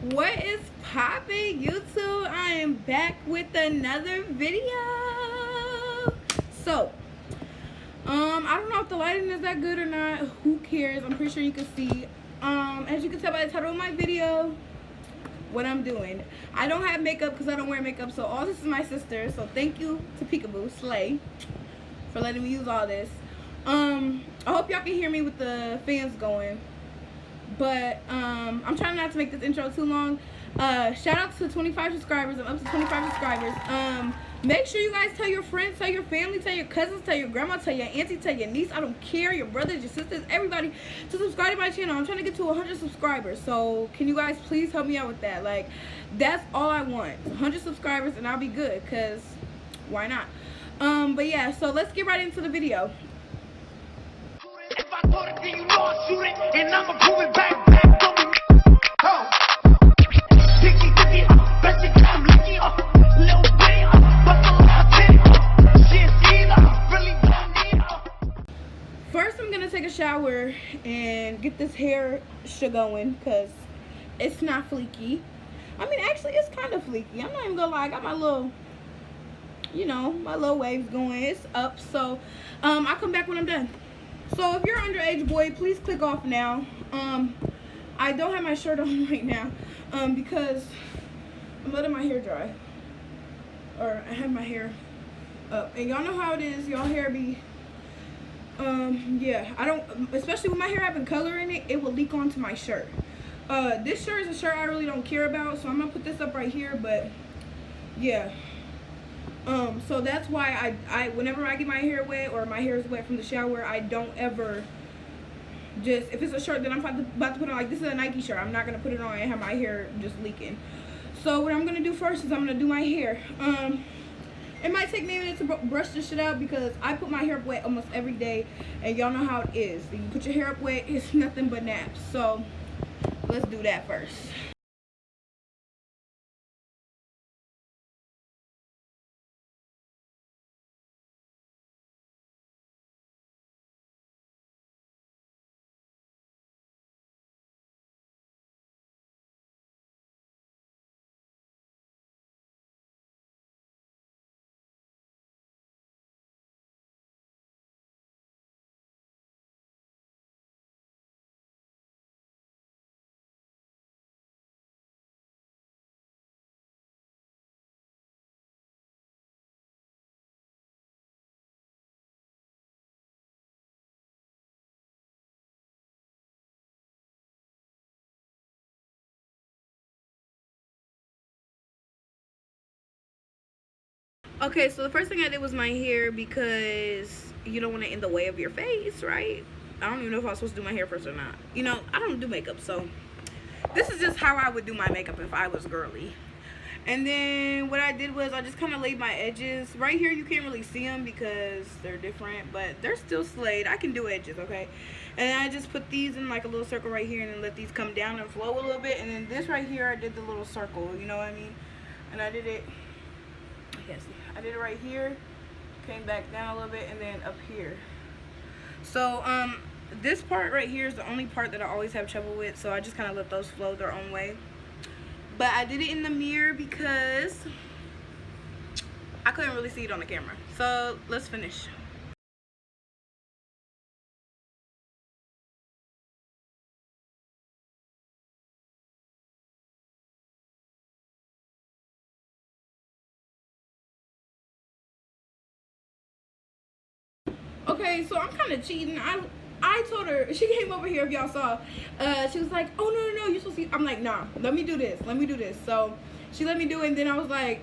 What is poppin', YouTube? I am back with another video. So, I don't know if the lighting is that good or not. Who cares? I'm pretty sure you can see. As you can tell by the title of my video, what I'm doing. I don't have makeup because I don't wear makeup. So all this is my sister. So thank you to Peekaboo Slay for letting me use all this. I hope y'all can hear me with the fans going. But I'm trying not to make this intro too long. Shout out to 25 subscribers. I'm up to 25 subscribers. Make sure you guys tell your friends, tell your family, tell your cousins, tell your grandma, tell your auntie, tell your niece, I don't care, your brothers, your sisters, everybody to subscribe to my channel. I'm trying to get to 100 subscribers. So can you guys please help me out with that? Like, that's all I want. 100 subscribers and I'll be good, because why not? But yeah, so let's get right into the video. If I thought it, then you know I shoot it, and I'ma prove it back from me. Oh. Picky, best you got licky up, little bitty up, but the shit's really don't need. First, I'm gonna take a shower and get this hair going, because it's not fleeky. I mean, actually, it's kind of fleeky. I'm not even gonna lie. I got my little, my little waves going. It's up, so I'll come back when I'm done. So if you're underage boy, please click off now. I don't have my shirt on right now because I'm letting my hair dry, or I have my hair up, and y'all know how it is. Y'all hair be yeah, I don't, especially with my hair having color in it, it will leak onto my shirt. This shirt is a shirt I really don't care about, so I'm gonna put this up right here. But yeah, so that's why I whenever I get my hair wet or my hair is wet from the shower, I don't ever just, if it's a shirt that I'm about to put on, like this is a Nike shirt, I'm not gonna put it on and have my hair just leaking. So what I'm gonna do first is I'm gonna do my hair. It might take me a minute to brush this shit out because I put my hair up wet almost every day, and y'all know how it is. You put your hair up wet, it's nothing but naps. So let's do that first. Okay, so the first thing I did was my hair because you don't want it in the way of your face, right? I don't even know if I was supposed to do my hair first or not. I don't do makeup, so this is just how I would do my makeup if I was girly. And then what I did was I just kind of laid my edges. Right here you can't really see them because they're different, but they're still slayed. I can do edges, okay? And then I just put these in like a little circle right here and then let these come down and flow a little bit. And then this right here I did the little circle, you know what I mean? And I did it, yes, I did it right here, came back down a little bit, and then up here. So this part right here is the only part that I always have trouble with, so I just kind of let those flow their own way. But I did it in the mirror because I couldn't really see it on the camera. So let's finish. Okay, so I'm kind of cheating. I told her, she came over here, if y'all saw, she was like, oh no, you're supposed to, I'm like, nah, let me do this. So she let me do it, and then I was like,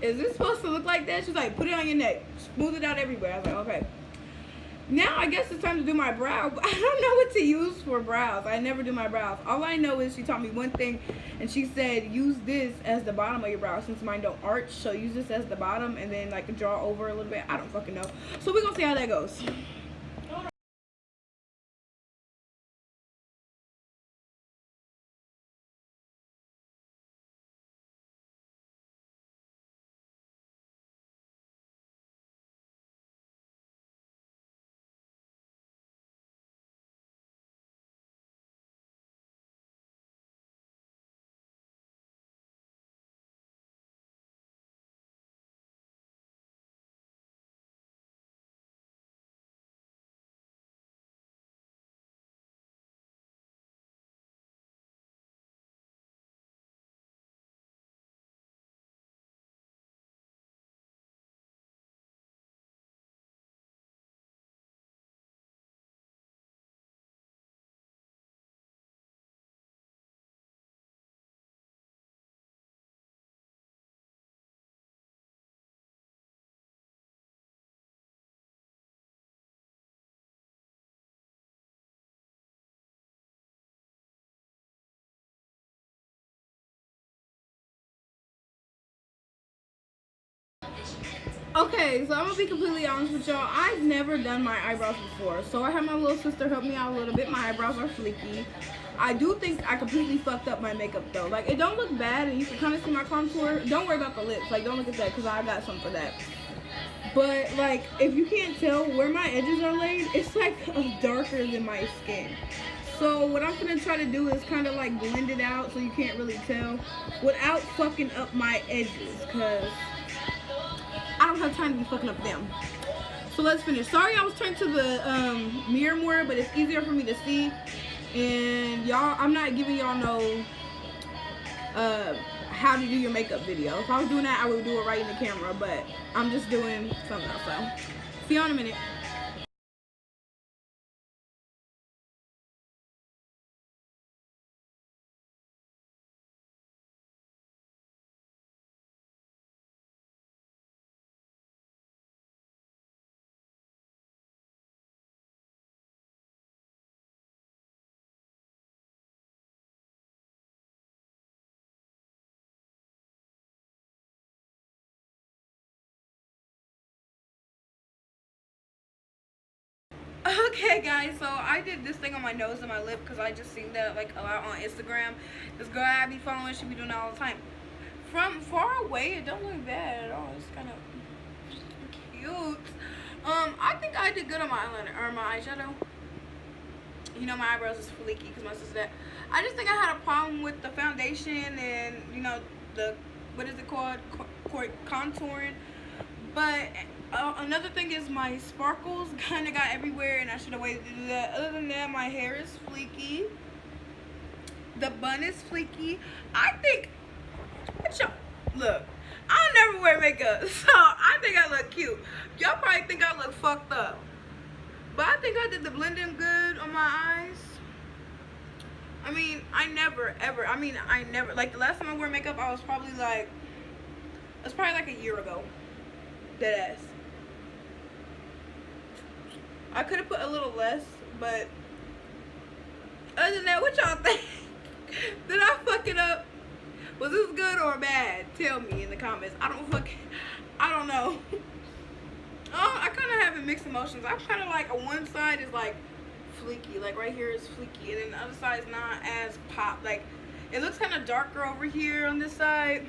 is this supposed to look like that? She's like, put it on your neck, smooth it out everywhere. I was like, okay. Now I guess it's time to do my brow, but I don't know what to use for brows. I never do my brows. All I know is she taught me one thing, and she said use this as the bottom of your brow since mine don't arch. So use this as the bottom and then like draw over a little bit. I don't fucking know. So we're gonna see how that goes. Okay, so I'm gonna be completely honest with y'all. I've never done my eyebrows before, so I had my little sister help me out a little bit. My eyebrows are fleeky. I do think I completely fucked up my makeup though. Like, it don't look bad, and you can kind of see my contour. Don't worry about the lips. Like, don't look at that because I got some for that. But like, if you can't tell where my edges are laid, it's like darker than my skin. So what I'm gonna try to do is kind of like blend it out so you can't really tell without fucking up my edges, because I don't have time to be fucking up them. So let's finish. Sorry I was turned to the mirror more, but it's easier for me to see. And y'all, I'm not giving y'all no how to do your makeup video. If I was doing that, I would do it right in the camera, but I'm just doing something else. So see y'all in a minute. Okay guys, so I did this thing on my nose and my lip because I just seen that like a lot on Instagram. This girl I be following, she be doing that all the time. From far away, it don't look bad at all. It's kind of cute. I think I did good on my eyeliner or my eyeshadow. You know, my eyebrows is flaky because my sister that. I just think I had a problem with the foundation and, you know, the, what is it called, contouring. But another thing is my sparkles kind of got everywhere, and I should have waited to do that. Other than that, my hair is fleeky. The bun is fleeky. I think, look, I never wear makeup, so I think I look cute. Y'all probably think I look fucked up, but I think I did the blending good on my eyes. I mean, I never, like the last time I wore makeup, I was probably like, it was probably like a year ago. Deadass. I could have put a little less, but other than that, what y'all think? Did I fuck it up? Was this good or bad? Tell me in the comments. I don't know. I kind of have mixed emotions. I'm kind of like, on one side is like fleeky, like right here is fleeky, and then the other side is not as pop. Like, it looks kind of darker over here on this side.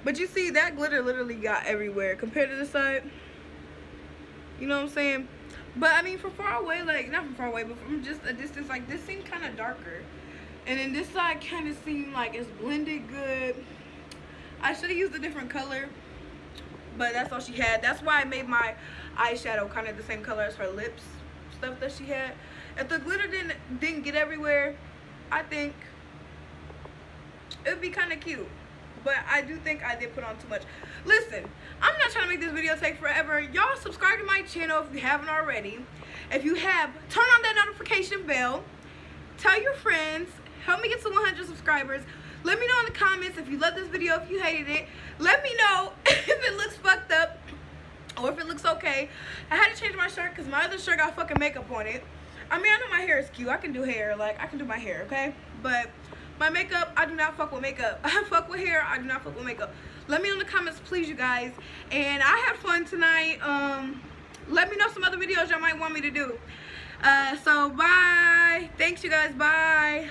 But you see, that glitter literally got everywhere compared to this side. You know what I'm saying? But I mean, from far away, like, not from far away, but from just a distance, like, this seemed kind of darker. And then this side kind of seemed like it's blended good. I should have used a different color, but that's all she had. That's why I made my eyeshadow kind of the same color as her lips stuff that she had. If the glitter didn't get everywhere, I think it would be kind of cute. But I do think I did put on too much. Listen, I'm not trying to make this video take forever. Y'all subscribe to my channel if you haven't already. If you have, turn on that notification bell. Tell your friends. Help me get to 100 subscribers. Let me know in the comments if you loved this video, if you hated it. Let me know if it looks fucked up or if it looks okay. I had to change my shirt because my other shirt got fucking makeup on it. I mean, I know my hair is cute. I can do hair. Like, I can do my hair, okay? But my makeup, I do not fuck with makeup. I fuck with hair, I do not fuck with makeup. Let me know in the comments, please, you guys. And I had fun tonight. Let me know some other videos y'all might want me to do. So, bye. Thanks, you guys. Bye.